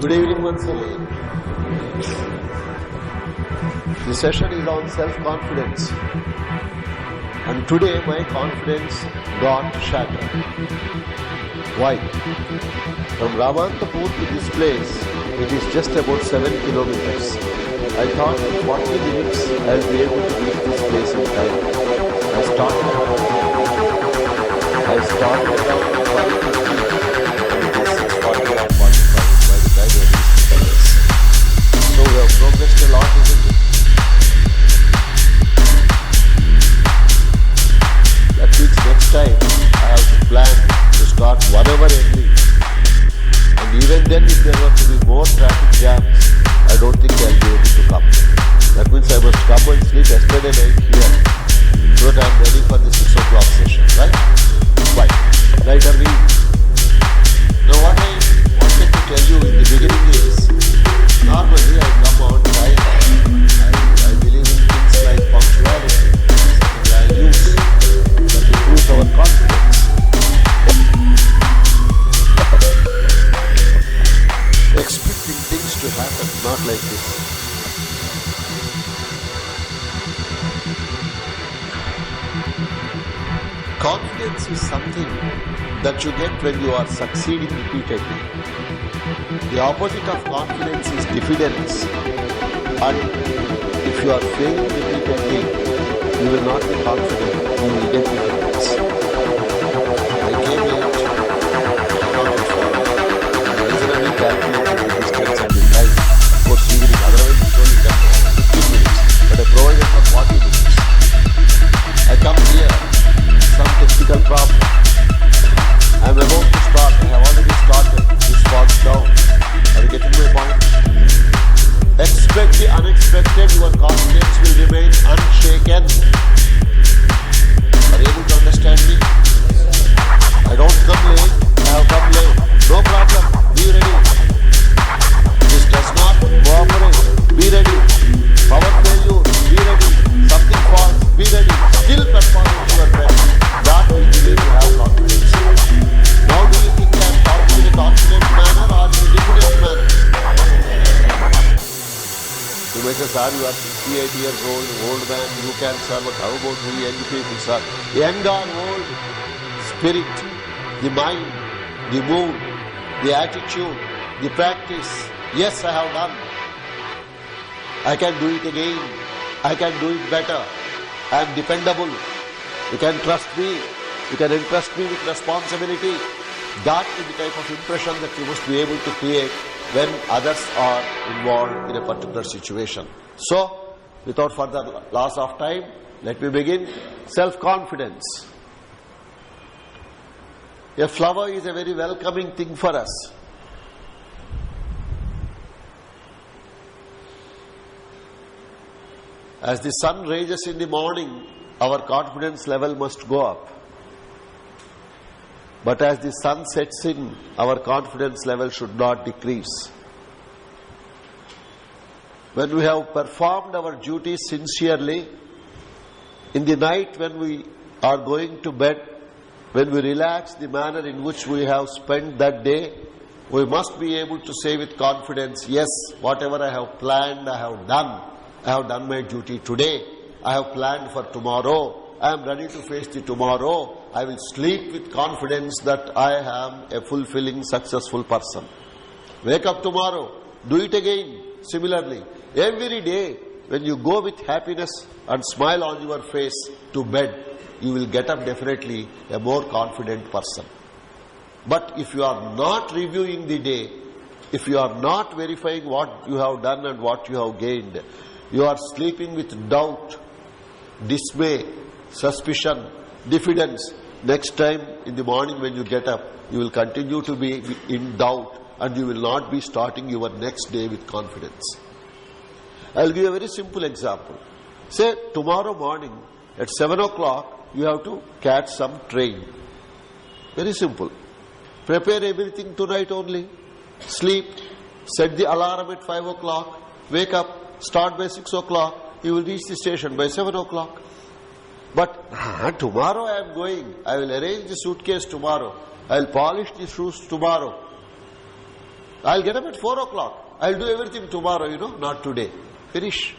Good evening once again. The session is on self-confidence. And today my confidence got shattered. Why? From Ramantapur to this place, it is just about 7 kilometers. I thought in 40 minutes I will be able to reach this place in time. I started around 5:50. So we have progressed a lot, isn't it? That means next time I have to plan to start 1 hour early. And even then, if there were to be more traffic jams, I don't think I'll be able to come. That means I must come and sleep yesterday night here so that I'm ready for the 6 o'clock session, right? Fine. Right, Arvind? Now what I wanted to tell you in the beginning is, normally I come on time. I believe in things like punctuality, something I use that improves our confidence. Expecting things to happen, not like this. Confidence is something that you get when you are succeeding repeatedly. The opposite of confidence is diffidence. And if you are failing repeatedly, you will not be confident, you will get diffidence. I came here to account for reasonably calculated the distance and the time. Of course, evening, otherwise it's only done 15 minutes, but I provided for 40 minutes. I come here, some technical problem. I am about to start, I have already started, this falls down. Are you getting my point? Expect the unexpected, your confidence will remain unshaken. Are you able to understand me? I don't come late, I have come late. No problem, be ready. This does not cooperate, be ready. Power failure, be ready. Something falls, be ready. Still perform to your best. That will be the way to have confidence. Now do you think I am talking in a confident manner or in a diffident manner? You may say, sir, you are 68 years old man, you can serve, but how about we young people, sir? Young or old, spirit, the mind, the mood, the attitude, the practice. Yes, I have done. I can do it again. I can do it better. I am dependable. You can trust me. You can entrust me with responsibility. That is the type of impression that you must be able to create when others are involved in a particular situation. So, without further loss of time, let me begin. Self-confidence. A flower is a very welcoming thing for us. As the sun rises in the morning, our confidence level must go up. But as the sun sets in, our confidence level should not decrease. When we have performed our duties sincerely, in the night when we are going to bed, when we relax the manner in which we have spent that day, we must be able to say with confidence, yes, whatever I have planned, I have done. I have done my duty today. I have planned for tomorrow. I am ready to face the tomorrow. I will sleep with confidence that I am a fulfilling, successful person. Wake up tomorrow. Do it again. Similarly, every day when you go with happiness and smile on your face to bed, you will get up definitely a more confident person. But if you are not reviewing the day, if you are not verifying what you have done and what you have gained, you are sleeping with doubt, dismay, suspicion, diffidence. Next time in the morning when you get up, you will continue to be in doubt and you will not be starting your next day with confidence. I will give you a very simple example. Say tomorrow morning at 7 o'clock, you have to catch some train. Very simple. Prepare everything tonight only. Sleep. Set the alarm at 5 o'clock. Wake up. Start by 6 o'clock. You will reach the station by 7 o'clock. But tomorrow I am going. I will arrange the suitcase tomorrow. I will polish the shoes tomorrow. I'll get up at 4 o'clock. I'll do everything tomorrow, not today. Finish.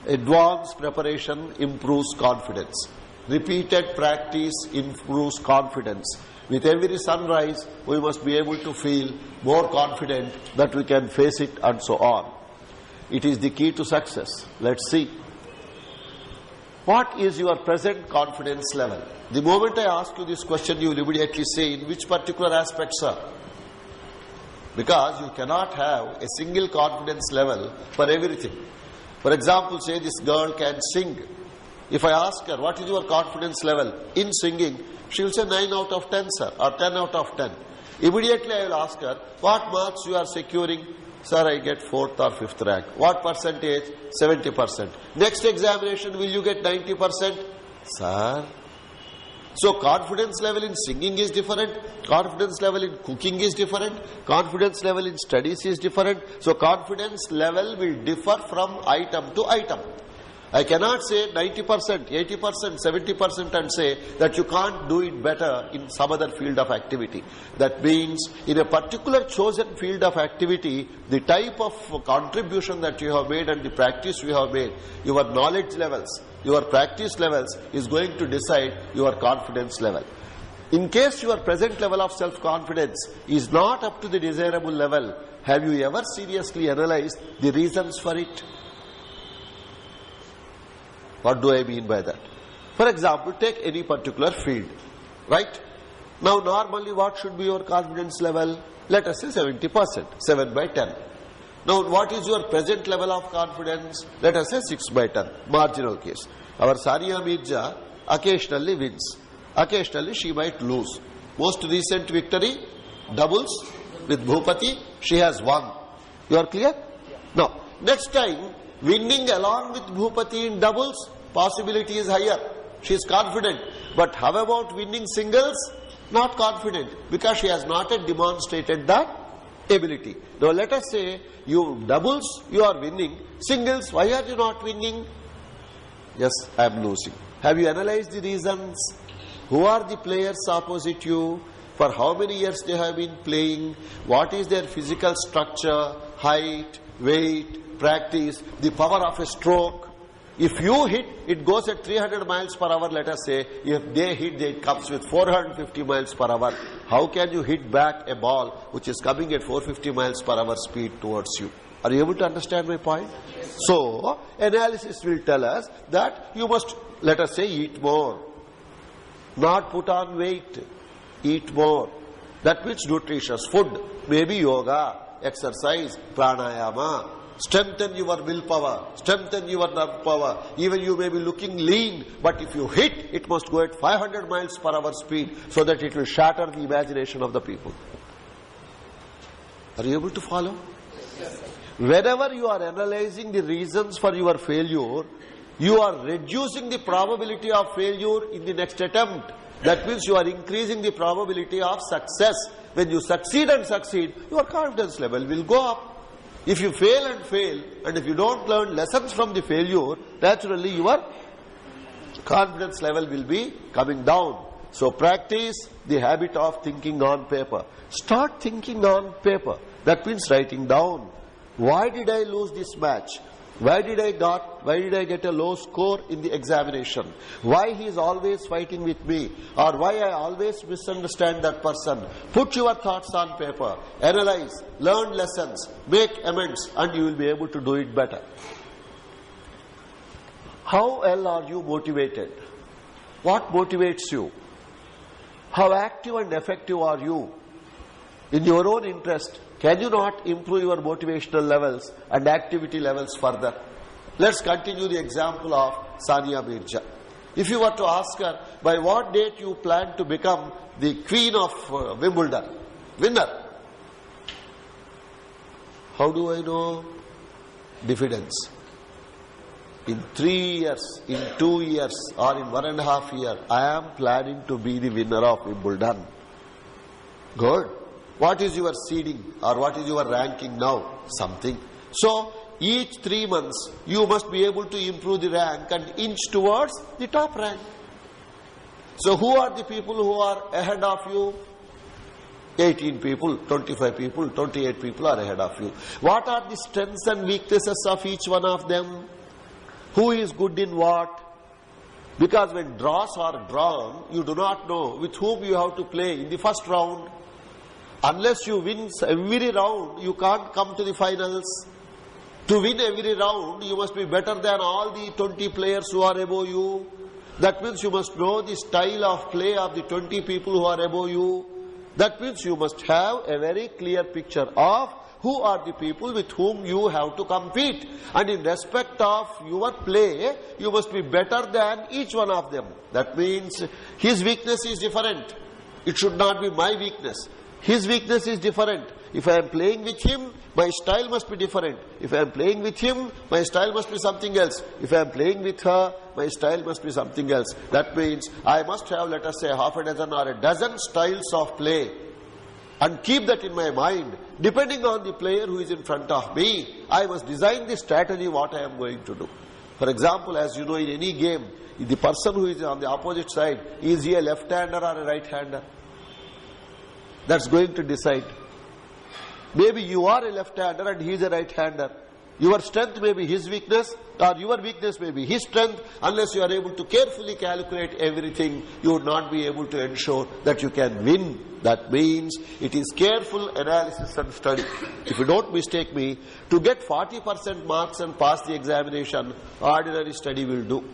Advanced preparation improves confidence. Repeated practice improves confidence. With every sunrise, we must be able to feel more confident that we can face it and so on. It is the key to success. Let's see. What is your present confidence level? The moment I ask you this question, you will immediately say in which particular aspect, sir? Because you cannot have a single confidence level for everything. For example, say this girl can sing. If I ask her, what is your confidence level in singing? She will say 9 out of 10, sir, or 10 out of 10. Immediately I will ask her, what marks you are securing? Sir, I get 4th or 5th rank. What percentage? 70%. Next examination, will you get 90%? Sir. So confidence level in singing is different. Confidence level in cooking is different. Confidence level in studies is different. So confidence level will differ from item to item. I cannot say 90%, 80%, 70% and say that you can't do it better in some other field of activity. That means in a particular chosen field of activity, the type of contribution that you have made and the practice you have made, your knowledge levels, your practice levels is going to decide your confidence level. In case your present level of self-confidence is not up to the desirable level, have you ever seriously analyzed the reasons for it? What do I mean by that? For example, take any particular field, right? Now, normally what should be your confidence level? Let us say 70%, 7 by 10. Now, what is your present level of confidence? Let us say 6 by 10, marginal case. Our Sania Mirza occasionally wins. Occasionally she might lose. Most recent victory, doubles with Bhupati, she has won. You are clear? Now, next time, winning along with Bhupati in doubles, possibility is higher. She is confident. But how about winning singles? Not confident, because she has not yet demonstrated that ability. Now let us say you doubles, you are winning. Singles, why are you not winning? Yes, I am losing. Have you analyzed the reasons? Who are the players opposite you? For how many years they have been playing? What is their physical structure, height, weight, practice, the power of a stroke? If you hit, it goes at 300 miles per hour, let us say. If they hit, it comes with 450 miles per hour. How can you hit back a ball which is coming at 450 miles per hour speed towards you? Are you able to understand my point? So, analysis will tell us that you must, let us say, eat more. Not put on weight. Eat more. That means nutritious food. Maybe yoga, exercise, pranayama. Strengthen your willpower, strengthen your nerve power. Even you may be looking lean, but if you hit, it must go at 500 miles per hour speed so that it will shatter the imagination of the people. Are you able to follow? Yes. Whenever you are analyzing the reasons for your failure, you are reducing the probability of failure in the next attempt. That means you are increasing the probability of success. When you succeed and succeed, your confidence level will go up. If you fail, and if you don't learn lessons from the failure, naturally your confidence level will be coming down. So practice the habit of thinking on paper. Start thinking on paper. That means writing down. Why did I lose this match? Why did I get a low score in the examination? Why he is always fighting with me? Or why I always misunderstand that person? Put your thoughts on paper. Analyze, learn lessons, make amends, and you will be able to do it better. How well are you motivated? What motivates you? How active and effective are you? In your own interest, can you not improve your motivational levels and activity levels further? Let's continue the example of Sania Mirza. If you were to ask her, by what date you plan to become the queen of Wimbledon, winner? How do I know? Diffidence. In 3 years, in 2 years, or in 1.5 years, I am planning to be the winner of Wimbledon. Good. What is your seeding or what is your ranking now? Something. So, each 3 months, you must be able to improve the rank and inch towards the top rank. So, who are the people who are ahead of you? 18 people, 25 people, 28 people are ahead of you. What are the strengths and weaknesses of each one of them? Who is good in what? Because when draws are drawn, you do not know with whom you have to play in the first round. Unless you win every round, you can't come to the finals. To win every round, you must be better than all the 20 players who are above you. That means you must know the style of play of the 20 people who are above you. That means you must have a very clear picture of who are the people with whom you have to compete. And in respect of your play, you must be better than each one of them. That means his weakness is different. It should not be my weakness. His weakness is different. If I am playing with him, my style must be different. If I am playing with him, my style must be something else. If I am playing with her, my style must be something else. That means I must have, let us say, half a dozen or a dozen styles of play, and keep that in my mind. Depending on the player who is in front of me, I must design the strategy what I am going to do. For example, as you know, in any game, the person who is on the opposite side, is he a left-hander or a right-hander? That's going to decide. Maybe you are a left-hander and he is a right-hander. Your strength may be his weakness, or your weakness may be his strength. Unless you are able to carefully calculate everything, you would not be able to ensure that you can win. That means it is careful analysis and study. If you don't mistake me, to get 40% marks and pass the examination, ordinary study will do.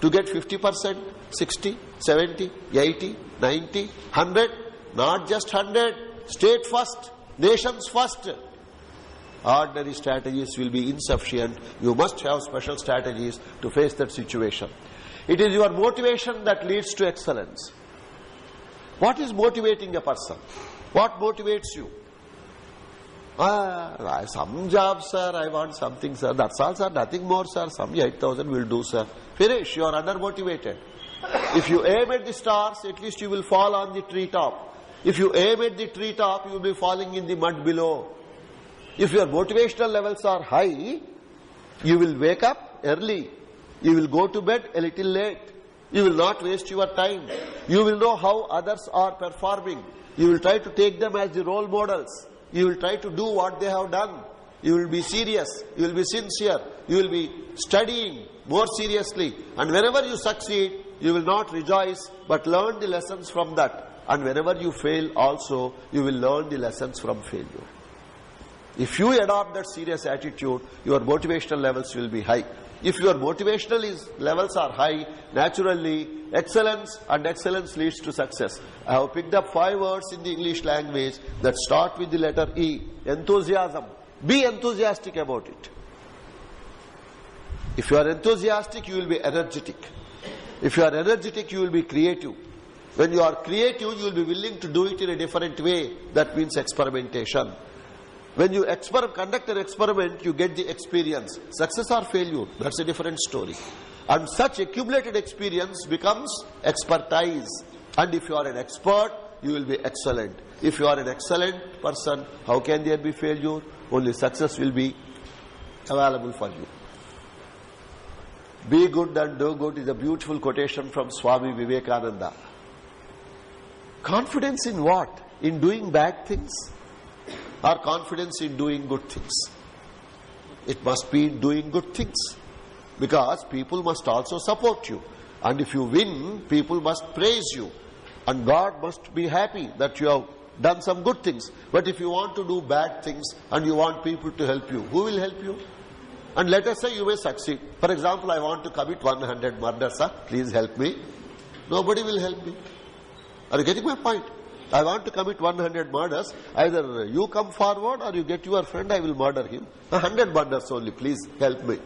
To get 50%, 60, 70, 80, 90, 100, not just 100, state first, nations first, ordinary strategies will be insufficient. You must have special strategies to face that situation. It is your motivation that leads to excellence. What is motivating a person? What motivates you? Some job, sir, I want something, sir. That's all, sir. Nothing more, sir. Some 8,000 will do, sir. Finish. You are under-motivated. If you aim at the stars, at least you will fall on the treetop. If you aim at the treetop, you will be falling in the mud below. If your motivational levels are high, you will wake up early. You will go to bed a little late. You will not waste your time. You will know how others are performing. You will try to take them as the role models. You will try to do what they have done. You will be serious. You will be sincere. You will be studying more seriously. And whenever you succeed, you will not rejoice, but learn the lessons from that. And whenever you fail also, you will learn the lessons from failure. If you adopt that serious attitude, your motivational levels will be high. If your motivational levels are high, naturally excellence, and excellence leads to success. I have picked up 5 words in the English language that start with the letter E. Enthusiasm. Be enthusiastic about it. If you are enthusiastic, you will be energetic. If you are energetic, you will be creative. When you are creative, you will be willing to do it in a different way. That means experimentation. When you conduct an experiment, you get the experience. Success or failure, that's a different story. And such accumulated experience becomes expertise. And if you are an expert, you will be excellent. If you are an excellent person, how can there be failure? Only success will be available for you. Be good and do good is a beautiful quotation from Swami Vivekananda. Confidence in what? In doing bad things? Or confidence in doing good things? It must be in doing good things. Because people must also support you. And if you win, people must praise you. And God must be happy that you have done some good things. But if you want to do bad things and you want people to help you, who will help you? And let us say you may succeed. For example, I want to commit 100 murders, sir. Please help me. Nobody will help me. Are you getting my point? I want to commit 100 murders. Either you come forward or you get your friend, I will murder him. 100 murders only, please help me.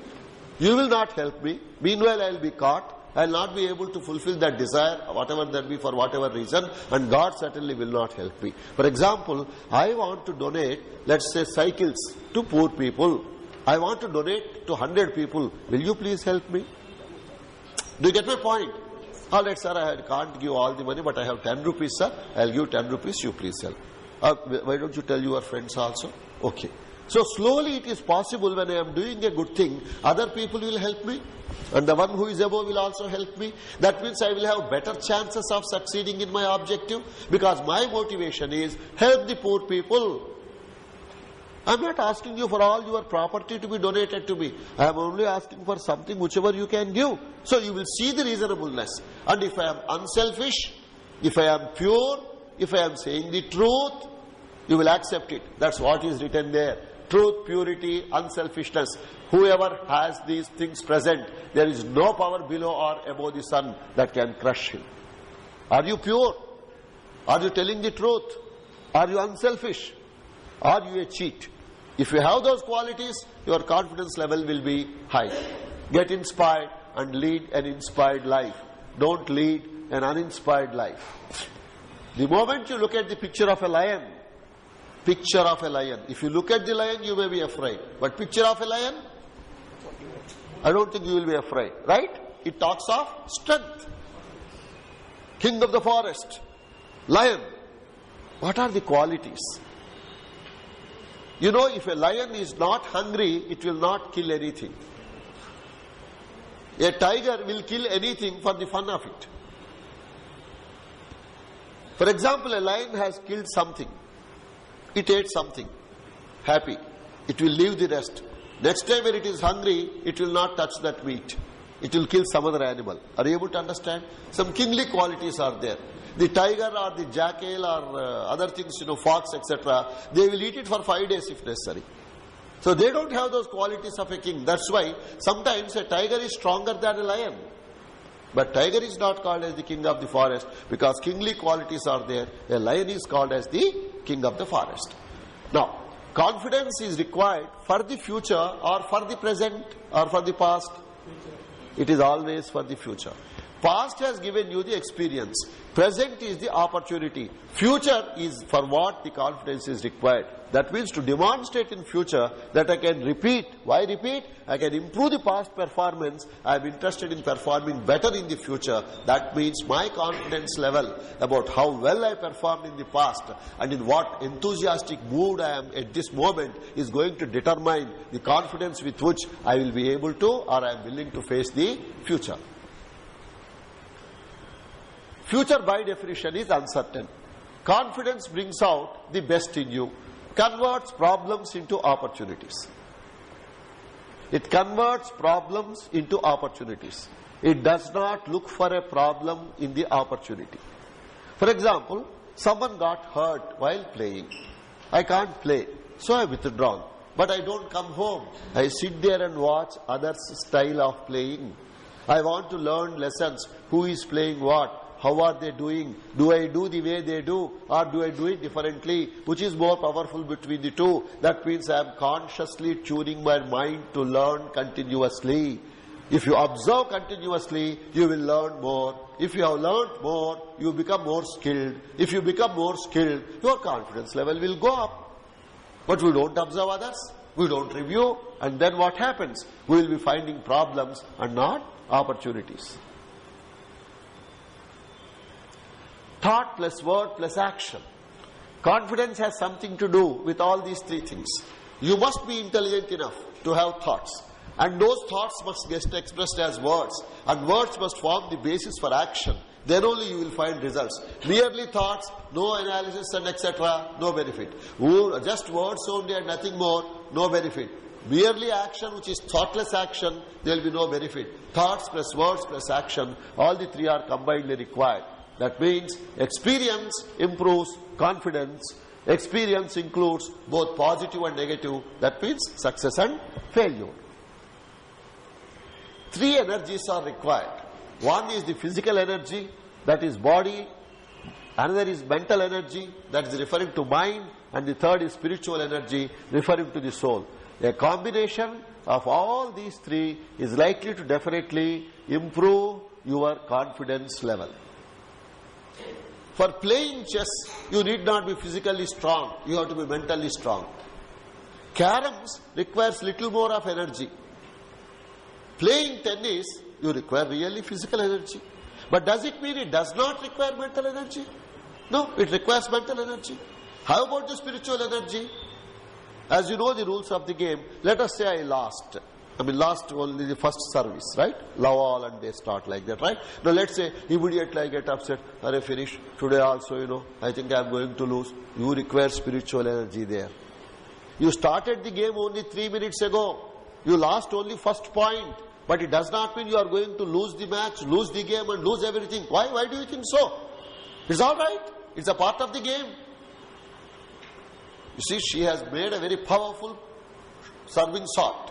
You will not help me. Meanwhile, I will be caught. I will not be able to fulfill that desire, whatever that be, for whatever reason, and God certainly will not help me. For example, I want to donate, let's say, cycles to poor people. I want to donate to 100 people. Will you please help me? Do you get my point? All right, sir, I can't give all the money, but I have 10 rupees, sir. I will give 10 rupees, you please help. Why don't you tell your friends also? Okay. So slowly it is possible when I am doing a good thing, other people will help me. And the one who is above will also help me. That means I will have better chances of succeeding in my objective, because my motivation is help the poor people. I am not asking you for all your property to be donated to me. I am only asking for something whichever you can give. So you will see the reasonableness. And if I am unselfish, if I am pure, if I am saying the truth, you will accept it. That's what is written there. Truth, purity, unselfishness. Whoever has these things present, there is no power below or above the sun that can crush him. Are you pure? Are you telling the truth? Are you unselfish? Are you a cheat? If you have those qualities, your confidence level will be high. Get inspired and lead an inspired life. Don't lead an uninspired life. The moment you look at the picture of a lion, if you look at the lion, you may be afraid. But picture of a lion, I don't think you will be afraid. Right? It talks of strength. King of the forest, lion. What are the qualities? You know, if a lion is not hungry, it will not kill anything. A tiger will kill anything for the fun of it. For example, a lion has killed something. It ate something. Happy. It will leave the rest. Next time when it is hungry, it will not touch that meat. It will kill some other animal. Are you able to understand? Some kingly qualities are there. The tiger or the jackal or other things, fox, etc., they will eat it for 5 days if necessary. So they don't have those qualities of a king. That's why sometimes a tiger is stronger than a lion. But tiger is not called as the king of the forest, because kingly qualities are there. A lion is called as the king of the forest. Now, confidence is required for the future or for the present or for the past. It is always for the future. Past has given you the experience. Present is the opportunity. Future is for what the confidence is required. That means to demonstrate in future that I can repeat. Why repeat? I can improve the past performance. I am interested in performing better in the future. That means my confidence level about how well I performed in the past and in what enthusiastic mood I am at this moment is going to determine the confidence with which I will be able to or I am willing to face the future. Future by definition is uncertain. Confidence brings out the best in you, converts problems into opportunities. It converts problems into opportunities. It does not look for a problem in the opportunity. For example, someone got hurt while playing. I can't play, so I withdrawn. But I don't come home. I sit there and watch others' style of playing. I want to learn lessons. Who is playing what? How are they doing? Do I do the way they do or do I do it differently? Which is more powerful between the two? That means I am consciously tuning my mind to learn continuously. If you observe continuously, you will learn more. If you have learned more, you become more skilled. If you become more skilled, your confidence level will go up. But we don't observe others. We don't review. And then what happens? We will be finding problems and not opportunities. Thought plus word plus action. Confidence has something to do with all these three things. You must be intelligent enough to have thoughts. And those thoughts must get expressed as words. And words must form the basis for action. Then only you will find results. Merely thoughts, no analysis and etc., no benefit. Just words only and nothing more, no benefit. Merely action, which is thoughtless action, there will be no benefit. Thoughts plus words plus action, all the three are combinedly required. That means experience improves confidence. Experience includes both positive and negative. That means success and failure. Three energies are required. One is the physical energy, that is body. Another is mental energy, that is referring to mind. And the third is spiritual energy, referring to the soul. A combination of all these three is likely to definitely improve your confidence level. For playing chess, you need not be physically strong. You have to be mentally strong. Caroms requires little more of energy. Playing tennis, you require really physical energy. But does it mean it does not require mental energy? No, it requires mental energy. How about the spiritual energy? As you know the rules of the game, let us say I lost. Lost only the first service, right? Love all, and they start like that, right? Now let's say immediately I get upset. Are finish today also, I think I am going to lose. You require spiritual energy there. You started the game only 3 minutes ago. You lost only first point. But it does not mean you are going to lose the match, lose the game and lose everything. Why do you think so? It's alright. It's a part of the game. You see, she has made a very powerful serving shot.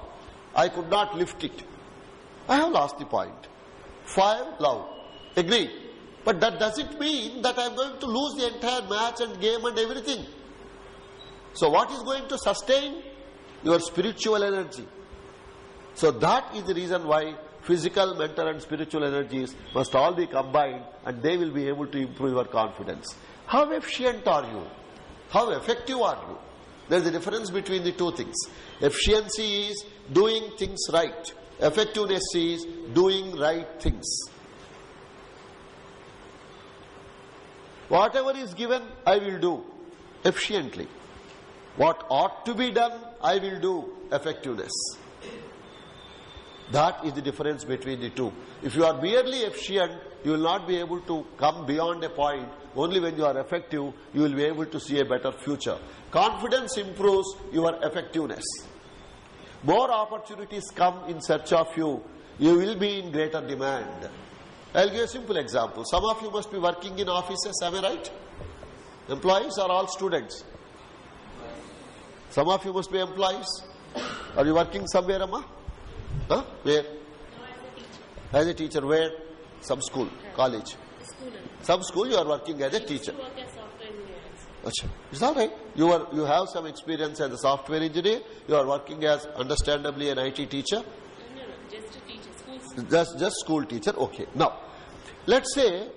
I could not lift it. I have lost the point. 5, love. Agree. But that doesn't mean that I am going to lose the entire match and game and everything. So what is going to sustain? Your spiritual energy. So that is the reason why physical, mental and spiritual energies must all be combined, and they will be able to improve your confidence. How efficient are you? How effective are you? There is a difference between the two things. Efficiency is doing things right. Effectiveness is doing right things. Whatever is given, I will do efficiently. What ought to be done, I will do effectiveness. That is the difference between the two. If you are merely efficient, you will not be able to come beyond a point. Only when you are effective, you will be able to see a better future. Confidence improves your effectiveness. More opportunities come in search of you. You will be in greater demand. I will give a simple example. Some of you must be working in offices, am I right? Employees are all students. Some of you must be employees. Are you working somewhere, Amma? Huh? Where? No, as a teacher. As a teacher, where? Some school, college. School. Some school you are working as a teacher. I work as software engineer. Achha. Is that right? You have some experience as a software engineer. You are working as, understandably, an IT teacher. No, just a teacher. School. Just school teacher. Okay. Now, let's say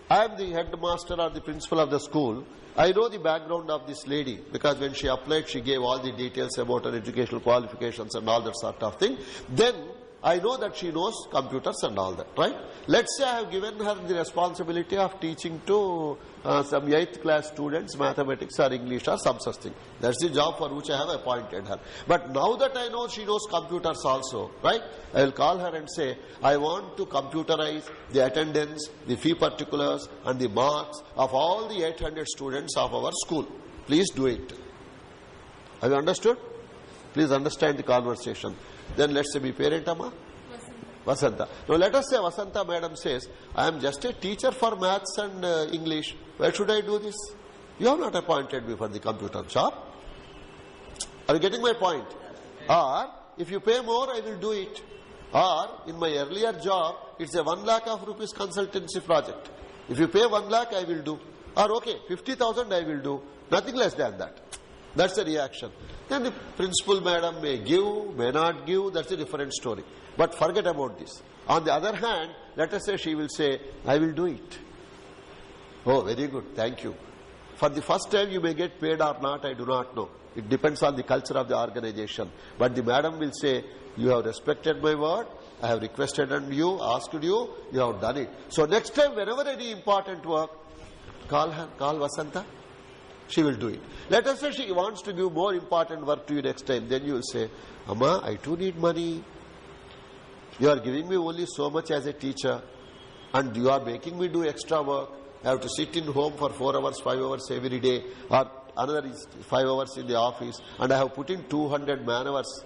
I am the headmaster or the principal of the school. I know the background of this lady because when she applied, she gave all the details about her educational qualifications and all that sort of thing. Then I know that she knows computers and all that, right? Let's say I have given her the responsibility of teaching to some 8th class students mathematics or English or some such thing. That's the job for which I have appointed her. But now that I know she knows computers also, right? I will call her and say, I want to computerize the attendance, the fee particulars and the marks of all the 800 students of our school. Please do it. Have you understood? Please understand the conversation. Then let's say be parent, Amma? Vasanta. Now let us say Vasanta madam says, I am just a teacher for maths and English. Where should I do this? You have not appointed me for the computer job. Are you getting my point? Or, if you pay more, I will do it. Or, in my earlier job, it's a 1 lakh of rupees consultancy project. If you pay 1 lakh, I will do. Or, okay, 50,000 I will do. Nothing less than that. That's the reaction. Then the principal madam may give, may not give, that's a different story. But forget about this. On the other hand, let us say she will say, I will do it. Oh, very good, thank you. For the first time you may get paid or not, I do not know. It depends on the culture of the organization. But the madam will say, you have respected my word, I have requested and you, asked you, you have done it. So next time, whenever any important work, call her, call Vasanta. She will do it. Let us say she wants to give more important work to you next time. Then you will say, Amma, I too need money. You are giving me only so much as a teacher and you are making me do extra work. I have to sit in home for 4 hours, 5 hours every day, or another is 5 hours in the office, and I have put in 200 man hours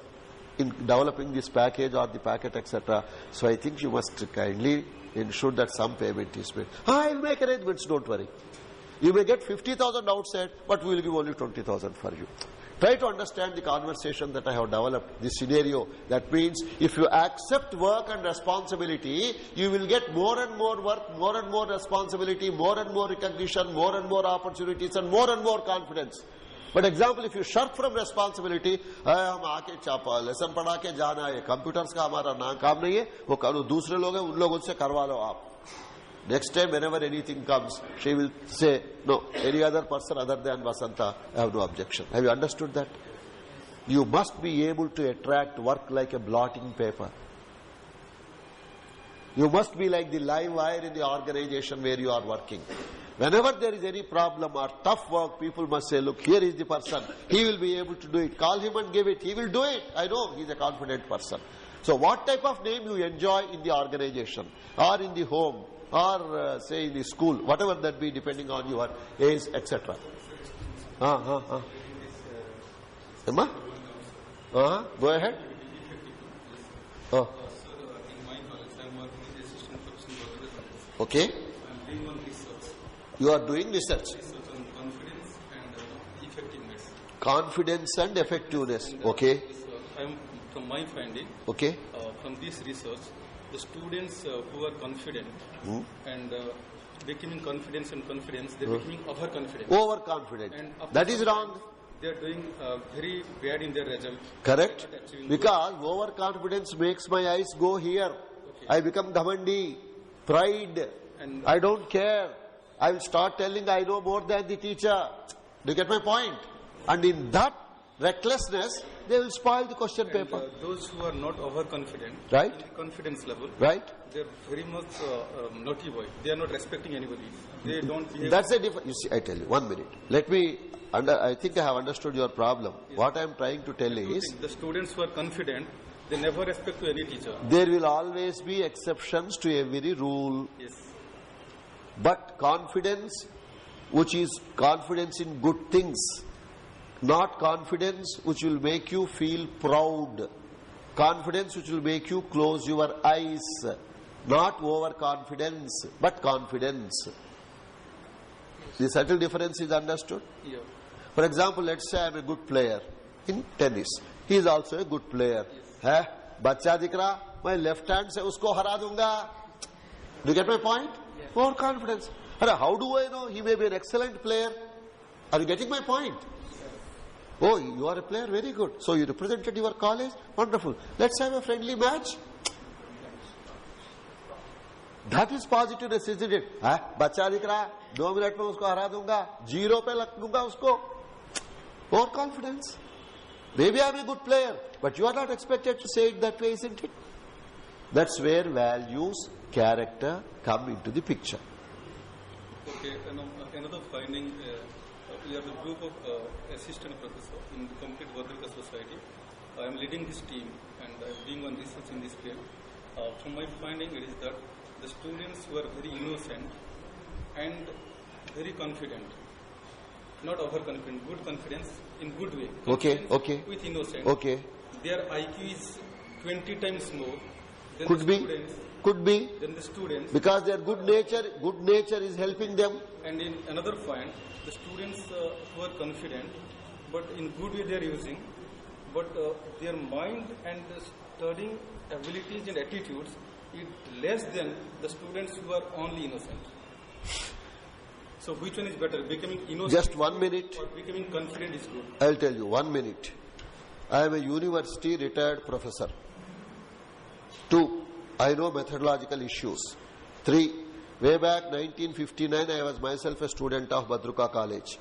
in developing this package or the packet, etc. So I think you must kindly ensure that some payment is made. I will make arrangements, don't worry. You may get 50,000 outside, but we will give only 20,000 for you. Try to understand the conversation that I have developed, the scenario. That means if you accept work and responsibility, you will get more and more work, more and more responsibility, more and more recognition, more and more opportunities, and more confidence. But example, if you shirk from responsibility, हम आके चापा lesson पढ़ा के जाना है, computers का हमारा नाम काम नहीं है, वो करो दूसरे लोग हैं, उन लोगों से करवा लो आप. Next time, whenever anything comes, she will say, no, any other person other than Vasanta, I have no objection. Have you understood that? You must be able to attract work like a blotting paper. You must be like the live wire in the organization where you are working. Whenever there is any problem or tough work, people must say, look, here is the person. He will be able to do it. Call him and give it. He will do it. I know he is a confident person. So what type of name you enjoy in the organization or in the home or say in the school, whatever that be, depending on your age, etc. Emma? Go ahead. Oh. Okay. You are doing research. On confidence and effectiveness. Confidence and effectiveness. Okay. I am from my finding. Okay. From this research, the students who are confident and becoming confidence and confidence, they are becoming overconfident. Overconfident. That is wrong. They are doing very bad in their result. Correct. Because overconfidence makes my eyes go here. Okay. I become dhamandi, pride. And I don't care. I will start telling I know more than the teacher. Do you get my point? And in that recklessness, they will spoil the question paper. Those who are not overconfident, right? The confidence level, right? They are very much naughty boy. They are not respecting anybody. They don't behave. That's a different. You see, I tell you. 1 minute. Let me. I think I have understood your problem. Yes. What I am trying to tell is the students who are confident, they never respect to any teacher. There will always be exceptions to every rule. Yes. But confidence, which is confidence in good things, not confidence which will make you feel proud, confidence which will make you close your eyes, not overconfidence, but confidence. The subtle difference is understood? Yeah. For example, let's say I am a good player in tennis. He is also a good player. Yes. Bachcha dikra, my left hand se usko hara dunga. Do you get my point? Yes. More confidence. How do I know he may be an excellent player? Are you getting my point? Oh, you are a player, very good. So you represented your college, wonderful. Let's have a friendly match. That is positiveness, isn't it? Bachcha दिख रहा है, 2 minute में उसको हरा दूंगा, 0 पे लग दूंगा उसको. More confidence. Maybe I am a good player, but you are not expected to say it that way, isn't it? That's where values, character come into the picture. Okay, another finding. We are the group of assistant professors in the complete Bhadrika Society. I am leading this team and I am doing one research in this field. From my finding, it is that the students who are very innocent and very confident, not overconfident, good confidence in good way. Okay. With innocence. Okay. Their IQ is 20 times more than Could the be. students. Could be. Than the students. Because their good nature is helping them. And in another point, the students who are confident, but in good way they are using, but their mind and the studying abilities and attitudes is less than the students who are only innocent. So which one is better, becoming innocent? Just 1 minute. Or becoming confident is good? I'll tell you, 1 minute. I am a university retired professor. 2, I know methodological issues. 3, way back 1959, I was myself a student of Bhadruka College.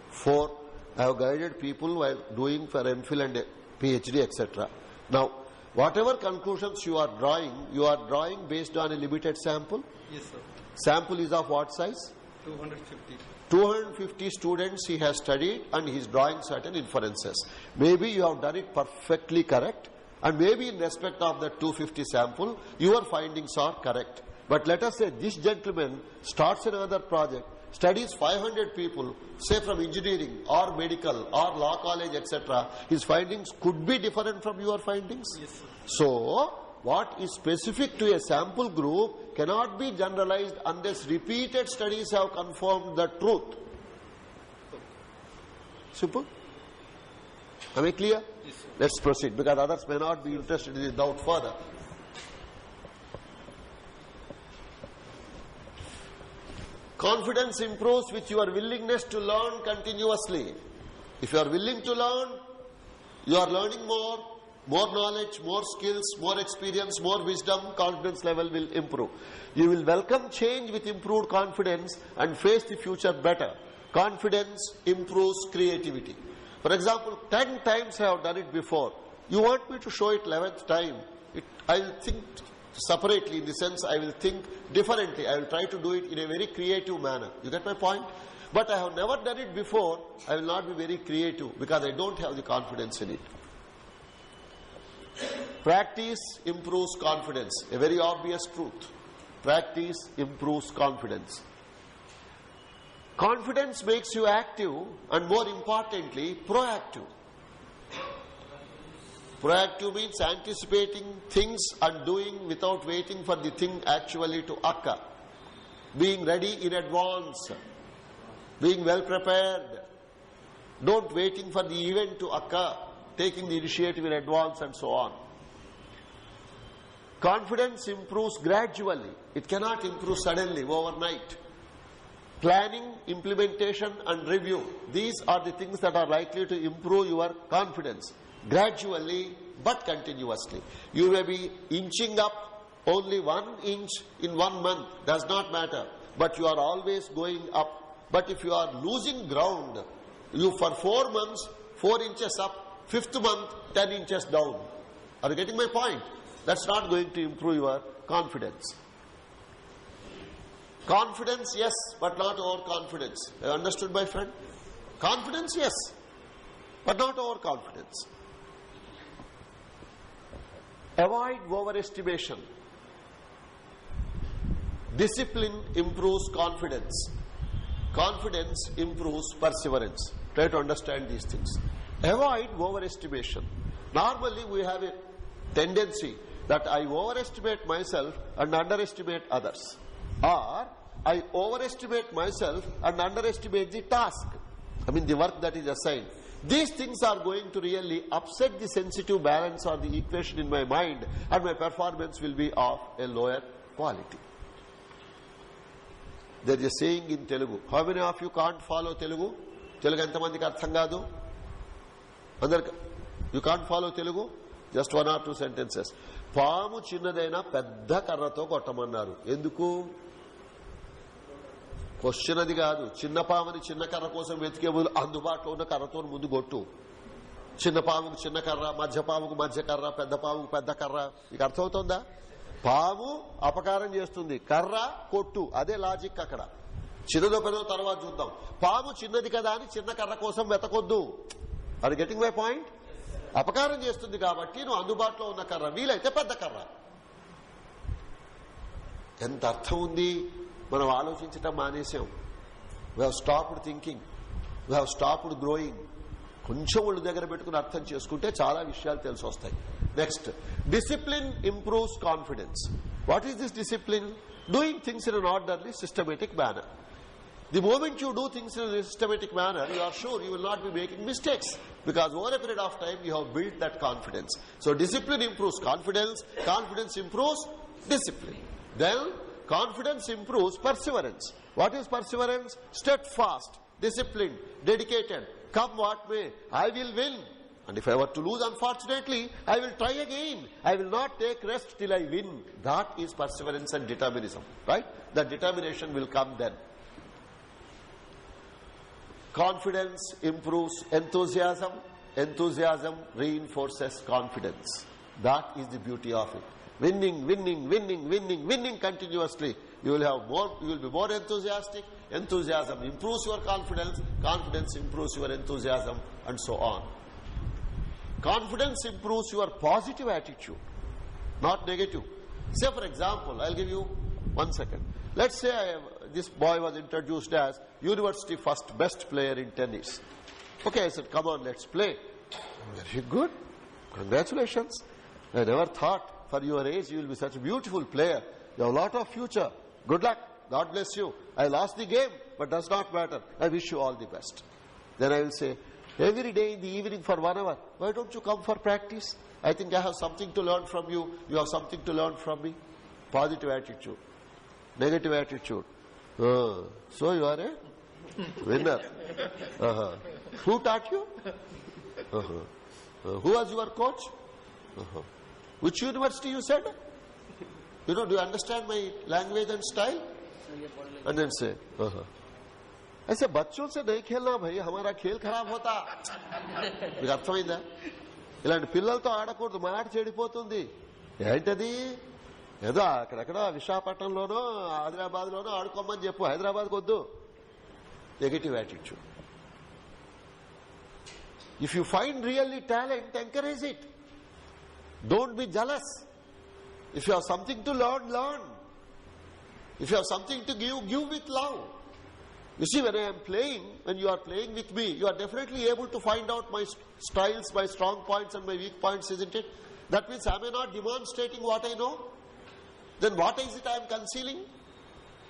4, I have guided people while doing for MPhil and PhD, etc. Now, whatever conclusions you are drawing based on a limited sample? Yes, sir. Sample is of what size? 250. 250 students he has studied and he is drawing certain inferences. Maybe you have done it perfectly correct, and maybe in respect of the 250 sample, your findings are correct. But let us say this gentleman starts another project, studies 500 people, say from engineering or medical or law college, etc. His findings could be different from your findings. Yes, sir. So, what is specific to a sample group cannot be generalized unless repeated studies have confirmed the truth. Simple? Am I clear? Yes, sir. Let's proceed, because others may not be interested in this doubt further. Confidence improves with your willingness to learn continuously. If you are willing to learn, you are learning more knowledge, more skills, more experience, more wisdom, confidence level will improve. You will welcome change with improved confidence and face the future better. Confidence improves creativity. For example, 10 times I have done it before. You want me to show it 11th time? I will think separately, in the sense I will think differently. I will try to do it in a very creative manner. You get my point? But I have never done it before. I will not be very creative because I don't have the confidence in it. Practice improves confidence. A very obvious truth. Practice improves confidence. Confidence makes you active and, more importantly, proactive. Proactive means anticipating things and doing without waiting for the thing actually to occur. Being ready in advance. Being well prepared. Don't waiting for the event to occur. Taking the initiative in advance and so on. Confidence improves gradually. It cannot improve suddenly, overnight. Planning, implementation and review. These are the things that are likely to improve your confidence. Gradually but continuously. You may be inching up only 1 inch in 1 month. Does not matter. But you are always going up. But if you are losing ground, you for 4 months, 4 inches up, 5th month, 10 inches down. Are you getting my point? That's not going to improve your confidence. Confidence, yes, but not overconfidence. You understood, my friend? Confidence, yes, but not overconfidence. Avoid overestimation. Discipline improves confidence. Confidence improves perseverance. Try to understand these things. Avoid overestimation. Normally we have a tendency that I overestimate myself and underestimate others. Or I overestimate myself and underestimate the task. The work that is assigned. These things are going to really upset the sensitive balance or the equation in my mind, and my performance will be of a lower quality. There is a saying in Telugu. How many of you can't follow Telugu? Telugu enta mandiki artham kaadu? You can't follow Telugu? Just 1 or 2 sentences. పాము చిన్నదైనా పెద్ద కర్రతో కొట్టమన్నారు. ఎందుకు? Question అది కాదు. చిన్న పాముని చిన్న కర్ర కోసం వెతికే బదులు అందుబాటులో ఉన్న కర్రతో ముందు కొట్టు. చిన్న పాముకు చిన్న కర్ర, మధ్య పాముకు మధ్య కర్ర, పెద్ద పాముకు పెద్ద కర్ర. మీకు అర్థమవుతుందా? పాము అపకారం చేస్తుంది, కర్ర కొట్టు. అదే లాజిక్ అక్కడ. చిన్నదో పెద్దదో తర్వాత చూద్దాం. పాము చిన్నది కదా అని చిన్న కర్ర కోసం వెతకొద్దు. Are getting my point? అపకారం చేస్తుంది కాబట్టి నువ్వు అందుబాటులో ఉన్న కర్ర, వీలైతే పెద్ద కర్ర. ఎంత అర్థం ఉంది? మనం ఆలోచించటం మానేసాం. We have stopped thinking, we have stopped growing. కొంచెం ఒళ్ళు దగ్గర పెట్టుకుని అర్థం చేసుకుంటే చాలా విషయాలు తెలిసి వస్తాయి. Next, discipline improves confidence. What is this discipline? Doing things in an orderly systematic manner. The moment you do things in a systematic manner, you are sure you will not be making mistakes, because over a period of time you have built that confidence. So discipline improves confidence, confidence improves discipline. Then confidence improves perseverance. What is perseverance? Steadfast, disciplined, dedicated. Come what may, I will win. And if I were to lose, unfortunately, I will try again. I will not take rest till I win. That is perseverance and determinism, right? That determination will come then. Confidence improves enthusiasm. Enthusiasm reinforces confidence. That is the beauty of it. Winning continuously. You will be more enthusiastic. Enthusiasm improves your confidence. Confidence improves your enthusiasm, and so on. Confidence improves your positive attitude, not negative. Say, for example, I'll give you 1 second. Let's say this boy was introduced as university first best player in tennis. Okay, I said, come on, let's play. Very good. Congratulations. I never thought for your age you will be such a beautiful player. You have a lot of future. Good luck. God bless you. I lost the game, but does not matter. I wish you all the best. Then I will say, every day in the evening for 1 hour, why don't you come for practice? I think I have something to learn from you. You have something to learn from me. Positive attitude. Negative attitude. So you are a winner. Who taught you? Who was your coach? Which university you said? Do you understand my language and style? And then say, ऐसे बच्चों से नहीं खेलना भाई, हमारा खेल खराब होता. మీకు అర్థమైందా? ఇలాంటి పిల్లలతో ఆడకూడదు, మాట చెడిపోతుంది. ఏంటది? ఏదో అక్కడెక్కడ విశాఖపట్నంలోనో హైదరాబాద్ లోనో ఆడుకోమని చెప్పు, హైదరాబాద్కి వద్దు. Negative attitude. If you find really talent, encourage it. Don't be jealous. If you have something to learn, learn. If you have something to give, give with love. You see, when I am playing, when you are playing with me, you are definitely able to find out my styles, my strong points and my weak points, isn't it? That means am I not demonstrating what I know? Then what is it I am concealing?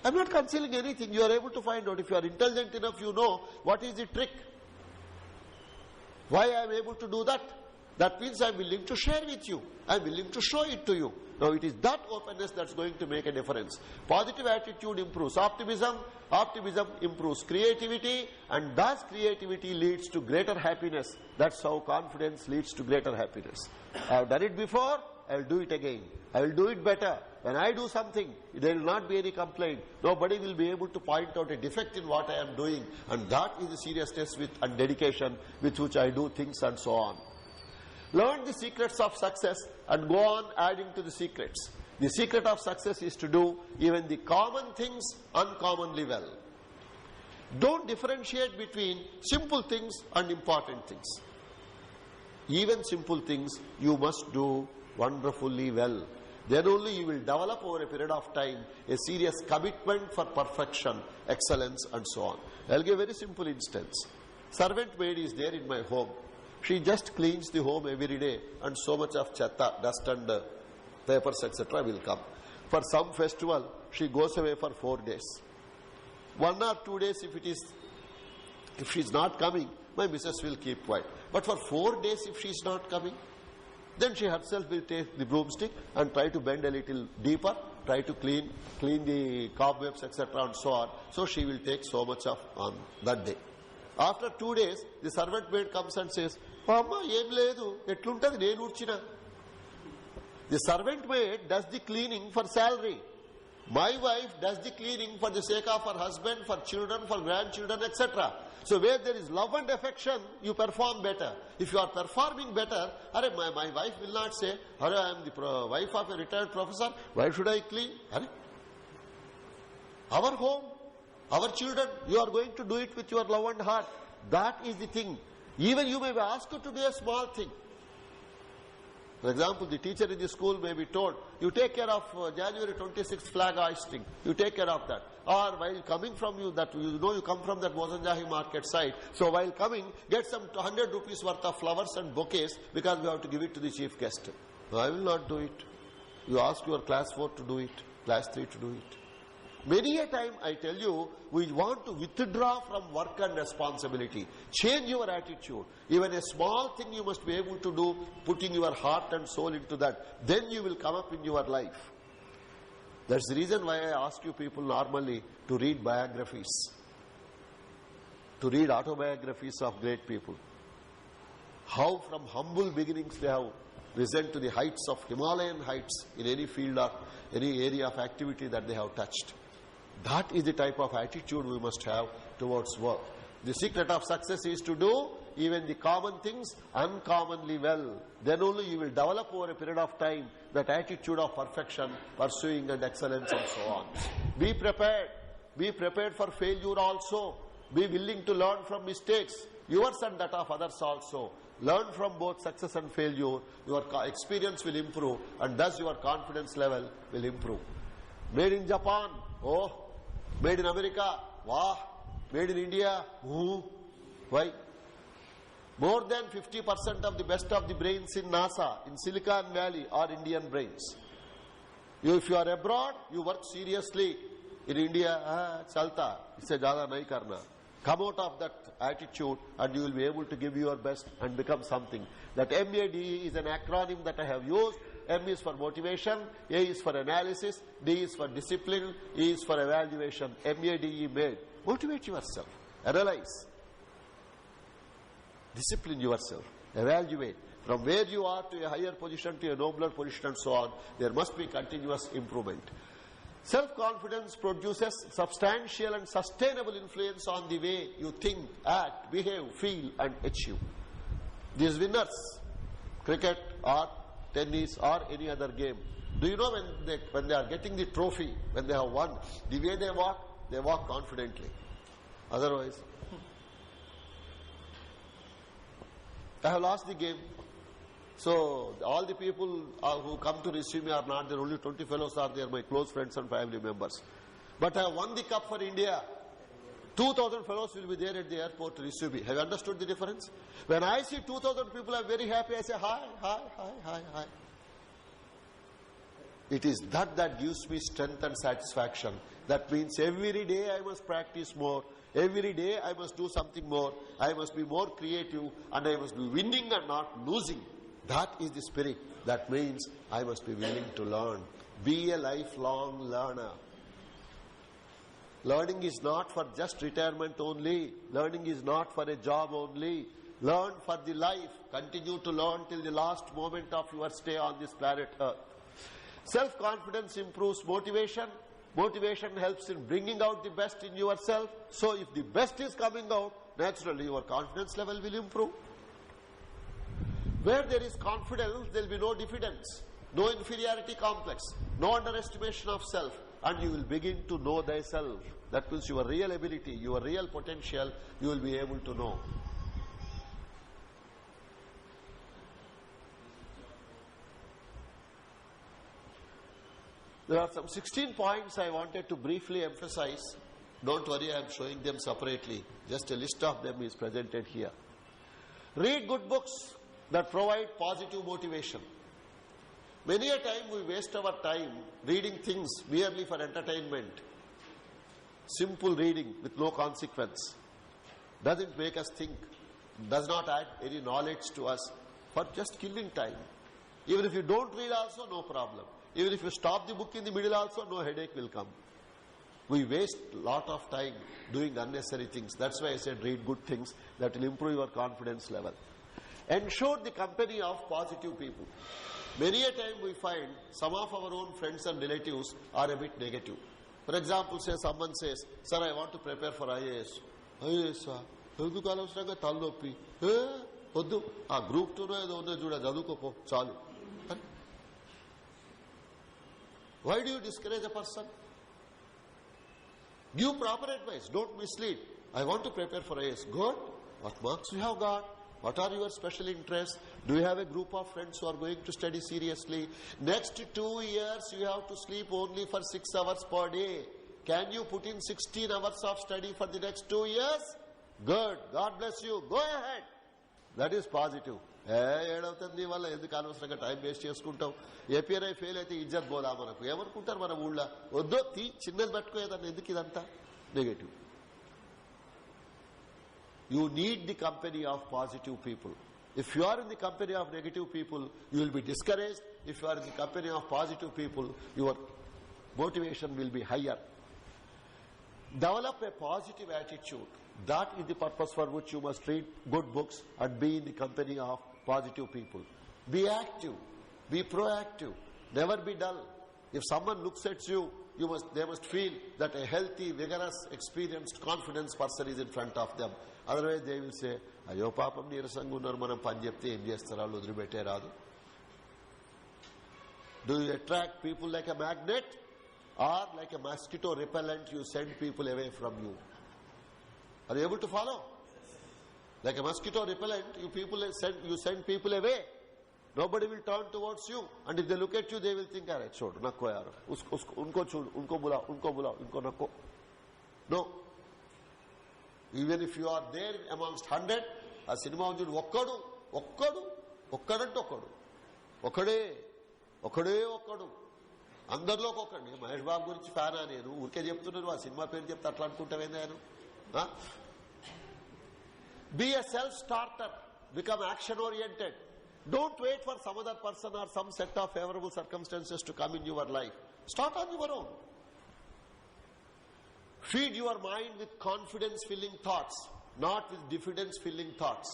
I am not concealing anything. You are able to find out. If you are intelligent enough, you know what is the trick. Why I am able to do that? That means I am willing to share with you. I am willing to show it to you. Now it is that openness that's going to make a difference. Positive attitude improves optimism. Optimism improves creativity. And thus creativity leads to greater happiness. That's how confidence leads to greater happiness. I have done it before. I will do it again. I will do it better. When I do something, there will not be any complaint. Nobody will be able to point out a defect in what I am doing. And that is the seriousness and dedication with which I do things and so on. Learn the secrets of success and go on adding to the secrets. The secret of success is to do even the common things uncommonly well. Don't differentiate between simple things and important things. Even simple things you must do wonderfully well. Then only you will develop over a period of time a serious commitment for perfection, excellence and so on. I will give a very simple instance. Servant maid is there in my home. She just cleans the home every day and so much of chatta, dust and papers etc. will come. For some festival she goes away for 4 days. 1 or 2 days if she is not coming, my missus will keep quiet. But for 4 days if she is not coming, then she herself will take the broomstick and try to bend a little deeper, try to clean the cobwebs etc. and so on. So she will take so much of on that day. After 2 days, the servant maid comes and says, "Amma, em ledu, etluntadi nenu urchina." The servant maid does the cleaning for salary. My wife does the cleaning for the sake of her husband, for children, for grandchildren, etc. So where there is love and affection, you perform better. If you are performing better, my wife will not say, I am the wife of a retired professor, why should I clean? Our home, our children, you are going to do it with your love and heart. That is the thing. Even you may be asked to do a small thing. For example, the teacher in the school may be told, you take care of January 26th flag hoisting. You take care of that. Or while coming from you, that you know you come from that Mozanjahi market side. So while coming, get some 100 rupees worth of flowers and bouquets because we have to give it to the chief guest. No, I will not do it. You ask your class 4 to do it, class 3 to do it. Many a time I tell you, we want to withdraw from work and responsibility. Change your attitude. Even a small thing you must be able to do, putting your heart and soul into that. Then you will come up in your life. That's the reason why I ask you people normally to read biographies, to read autobiographies of great people. How from humble beginnings they have risen to the heights of Himalayan heights in any field or any area of activity that they have touched. That is the type of attitude we must have towards work. The secret of success is to do even the common things uncommonly well. Then only you will develop over a period of time that attitude of perfection, pursuing and excellence and so on. Be prepared. Be prepared for failure also. Be willing to learn from mistakes, yours and that of others also. Learn from both success and failure. Your experience will improve and thus your confidence level will improve. Made in Japan, oh. Made in America, wow. Made in India, why? More than 50% of the best of the brains in NASA, in Silicon Valley are Indian brains. If you are abroad, you work seriously. In India, chalta, isse zyada nahi karna. Come out of that attitude and you will be able to give your best and become something. That MADE is an acronym that I have used. M is for motivation, A is for analysis, D is for discipline, E is for evaluation. MADE made. Motivate yourself. Analyze. Discipline yourself. Evaluate. From where you are to a higher position, to a nobler position and so on, there must be continuous improvement. Self-confidence produces substantial and sustainable influence on the way you think, act, behave, feel and achieve. These winners, cricket or tennis or any other game, Do you know when they are getting the trophy, when they have won, the way they walk confidently. Otherwise, I have lost the game. So all the people who come to receive me are not there. Only 20 fellows are there, my close friends and family members. But I have won the cup for India. 2,000 fellows will be there at the airport to receive me. Have you understood the difference? When I see 2,000 people, I am very happy. I say hi. It is that gives me strength and satisfaction. That means every day I must practice more. Every day I must do something more. I must be more creative, and I must be winning and not losing. That is the spirit. That means I must be willing to learn. Be a lifelong learner. Learning is not for just retirement only. Learning is not for a job only. Learn for the life. Continue to learn till the last moment of your stay on this planet Earth. Self-confidence improves motivation. Motivation helps in bringing out the best in yourself. So if the best is coming out, naturally your confidence level will improve. Where there is confidence, there will be no diffidence, no inferiority complex, no underestimation of self, and you will begin to know thyself. That means your real ability, your real potential, you will be able to know. There are some 16 points I wanted to briefly emphasize. Don't worry, I am showing them separately. Just a list of them is presented here. Read good books that provide positive motivation. Many a time we waste our time reading things merely for entertainment. Simple reading with no consequence. Doesn't make us think. Does not add any knowledge to us. For just killing time. Even if you don't read also, no problem. Even if you stop the book in the middle also, no headache will come. We waste a lot of time doing unnecessary things. That's why I said read good things that will improve your confidence level. Ensure the company of positive people. Many a time we find some of our own friends and relatives are a bit negative. For example, say someone says, "Sir, I want to prepare for IAS." IAS, ఎందుకు ఆలోచనగా తలనొప్పి? వద్దు, ఆ group 2 ఏదో ఉందో చూడ, చదువుకోపో చాలు. Why do you discourage a person? Give proper advice. Don't mislead. I want to prepare for IAS. Good. What marks you have got? What are your special interests? Do you have a group of friends who are going to study seriously? Next 2 years you have to sleep only for 6 hours per day. Can you put in 16 hours of study for the next 2 years? Good. God bless you. Go ahead. That is positive. ఏడవుతుంది నీ వల్ల ఎందుకు అనవసరంగా time waste చేసుకుంటావు? API fail అయితే ఇజ్జత్ పోదా మనకు? ఏమనుకుంటారు మన ఊళ్ళో? వద్దో చిన్నది పట్టుకోయేదాన్ని, ఎందుకు ఇదంతా negative? You need the company of positive people. If you are in the company of negative people, you will be discouraged. If you are in the company of positive people, your motivation will be higher. Develop a positive attitude. That is the purpose for which you must read good books and be in the company of positive people. Be active. Be proactive. Never be dull. If someone looks at you, they must feel that a healthy, vigorous, experienced, confident person is in front of them. Otherwise they will say, "Ayo papam neerasanga unnaru, manam pani chepte em chestara, allu odilibette raadu." Do you attract people like a magnet, or like a mosquito repellent, you send people away from you? Are you able to follow? Like a mosquito repellent, you send people away. Nobody will turn towards you, and if they look at you, they will think, "Arey chodu, nakko yaar, unko chodu, unko bulao, unko nakko." No. Even if you are there amongst 100, a cinema unjudu ఒక్కడు అందరిలోకి ఒక్కడి. మహేష్ బాబు గురించి ఫ్యానా నేను? ఊరికే చెప్తున్నాను, ఆ cinema పేరు చెప్తే అట్లా అనుకుంటావేందా? Be a self-starter. Become action-oriented. Don't wait for some other person or some set of favorable circumstances to come in your life. Start on your own. Feed your mind with confidence-filling thoughts, not with diffidence-filling thoughts.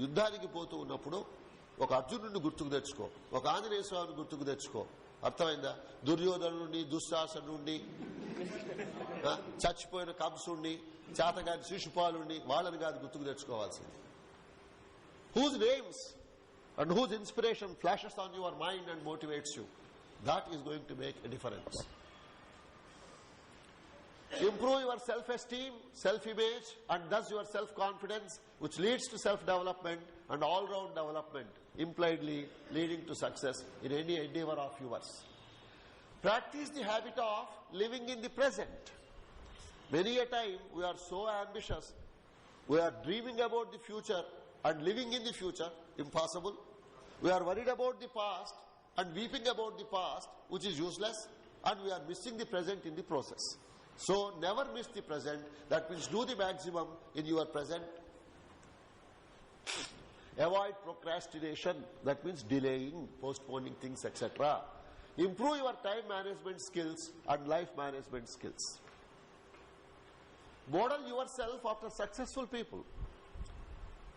యుద్ధానికి పోతూ ఉన్నప్పుడు ఒక అర్జునుడిని గుర్తుకు తెచ్చుకో, ఒక ఆంజనేయ స్వామిని గుర్తుకు తెచ్చుకో. అర్థమైందా? దుర్యోధనుడిని, దుశ్శాసనుడిని, చచ్చిపోయిన కంసుడిని, చేతగాని శిశుపాలుడిని, వాళ్ళని కాదు గుర్తుకు తెచ్చుకోవాల్సింది. Whose names and whose inspiration flashes on your mind and motivates you. That is going to make a difference. Improve your self-esteem, self-image, and thus your self-confidence, which leads to self-development and all-round development, impliedly leading to success in any endeavor of yours. Practice the habit of living in the present. Many a time we are so ambitious, we are dreaming about the future and living in the future, impossible. We are worried about the past and weeping about the past, which is useless, and we are missing the present in the process. So never miss the present. That means do the maximum in your present. Avoid procrastination. That means delaying, postponing things, etc. Improve your time management skills and life management skills. Model yourself after successful people.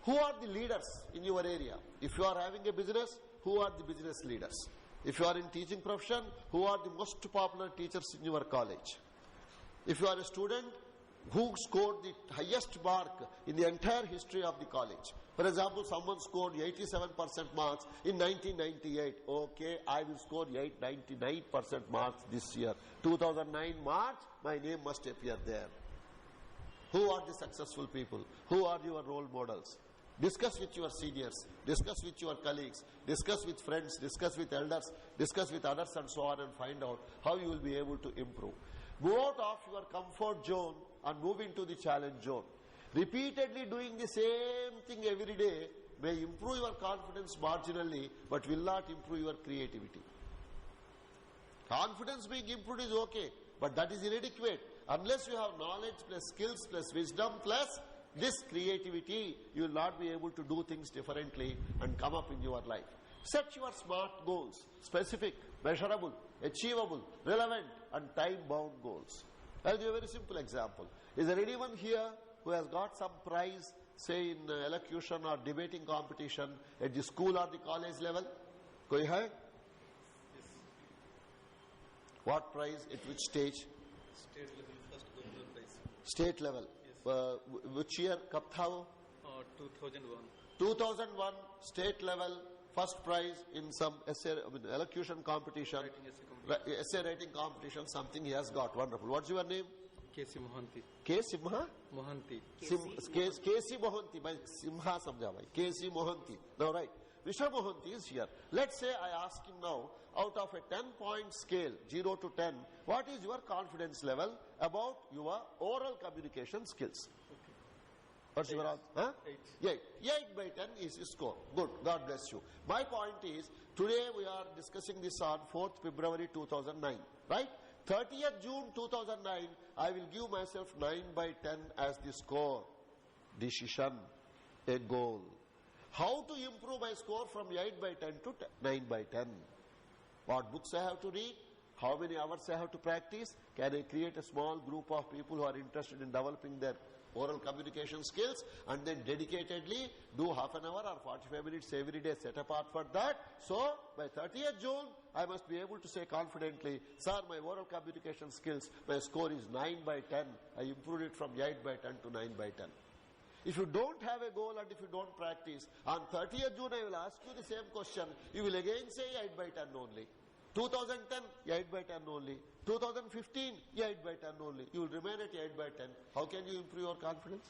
Who are the leaders in your area? If you are having a business, who are the business leaders? If you are in teaching profession, who are the most popular teachers in your college? If you are a student, who scored the highest mark in the entire history of the college? For example, someone scored 87% marks in 1998. Okay, I will score 99% marks this year. 2009 March, my name must appear there. Who are the successful people? Who are your role models? Discuss with your seniors, discuss with your colleagues, discuss with friends, discuss with elders, discuss with others and so on, and find out how you will be able to improve. Move out of your comfort zone and move into the challenge zone. Repeatedly doing the same thing every day may improve your confidence marginally, but will not improve your creativity. Confidence being improved is okay, but that is inadequate. Unless you have knowledge plus skills plus wisdom plus this creativity, you will not be able to do things differently and come up in your life. Set your SMART goals: specific, measurable, achievable, relevant, and time-bound goals. I'll give you a very simple example. Is there anyone here who has got some prize, say in elocution or debating competition at the school or the college level? Koi hai? Yes. What prize? At which stage? State level first governor prize. State level. Yes. Which year? Kab tha wo? 2001. 2001 state level first prize in some elocution competition. Writing essay competition. Essay writing competition. Something he has got. Wonderful. What's your name? K.C. Mohanty. K. Simha? Mohanty. K.C. Mohanty. By Simha samjha bhai. K.C. Mohanty. Now right. Mr. Mohanty is here. Let's say I ask him now, out of a 10-point scale, 0 to 10, what is your confidence level about your oral communication skills? Okay. What's your answer? Huh? 8. 8 by 10 is his score. Good. God bless you. My point is, today we are discussing this on 4th February 2009. Right? 30th June 2009, I will give myself 9 by 10 as the score. Decision. A goal. How to improve my score from 8 by 10 to 9 by 10? What books I have to read? How many hours I have to practice? Can I create a small group of people who are interested in developing their oral communication skills and then dedicatedly do half an hour or 45 minutes every day set apart for that? So, by 30th June, I must be able to say confidently, sir, my oral communication skills, my score is 9 by 10. I improved it from 8 by 10 to 9 by 10. If you don't have a goal and if you don't practice, on 30th June I will ask you the same question. You will again say 8 by 10 only. 2010, 8 by 10 only. 2015, 8 by 10 only. You will remain at 8 by 10. How can you improve your confidence?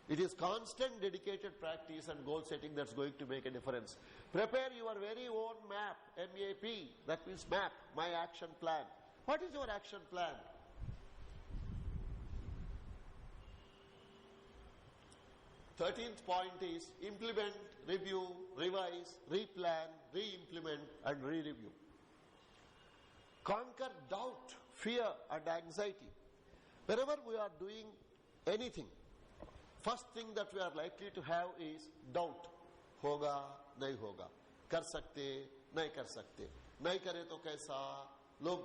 It is constant dedicated practice and goal setting that's going to make a difference. Prepare your very own MAP, M-A-P. That means MAP, my action plan. What is your action plan? 13th point is implement, review, revise, replan, re-implement and re-review. Conquer doubt, fear and anxiety. Wherever we are doing anything, first thing that we are likely to have is doubt. Hoga, nahi hoga. Kar sakte, nahi kar sakte. Nahi kare to kaisa, log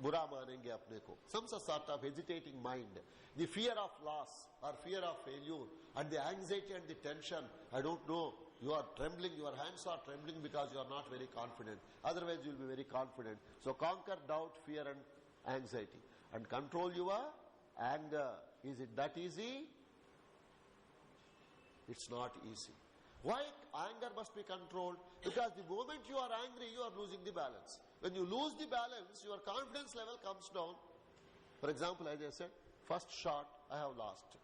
बुरा मानेंगे अपने को. Some sort of hesitating mind, the fear of loss or fear of failure and the anxiety and the tension. I don't know, you are trembling, your hands are trembling because you are not very confident. Otherwise you will be very confident. So conquer doubt, fear and anxiety and control your anger. Is it that easy? It's not easy. Why anger must be controlled? Because the moment you are angry, you are losing the balance. When you lose the balance, your confidence level comes down. For example, as I said, first shot I have lost.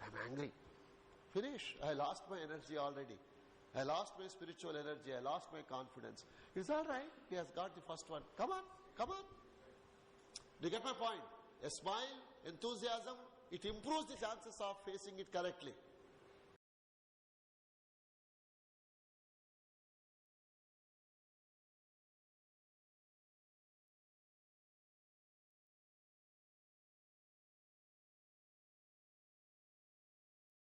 I am angry. Finish. I lost my energy already. I lost my spiritual energy. I lost my confidence. It's all right. He has got the first one. Come on. Come on. Do you get my point? A smile, enthusiasm, it improves the chances of facing it correctly.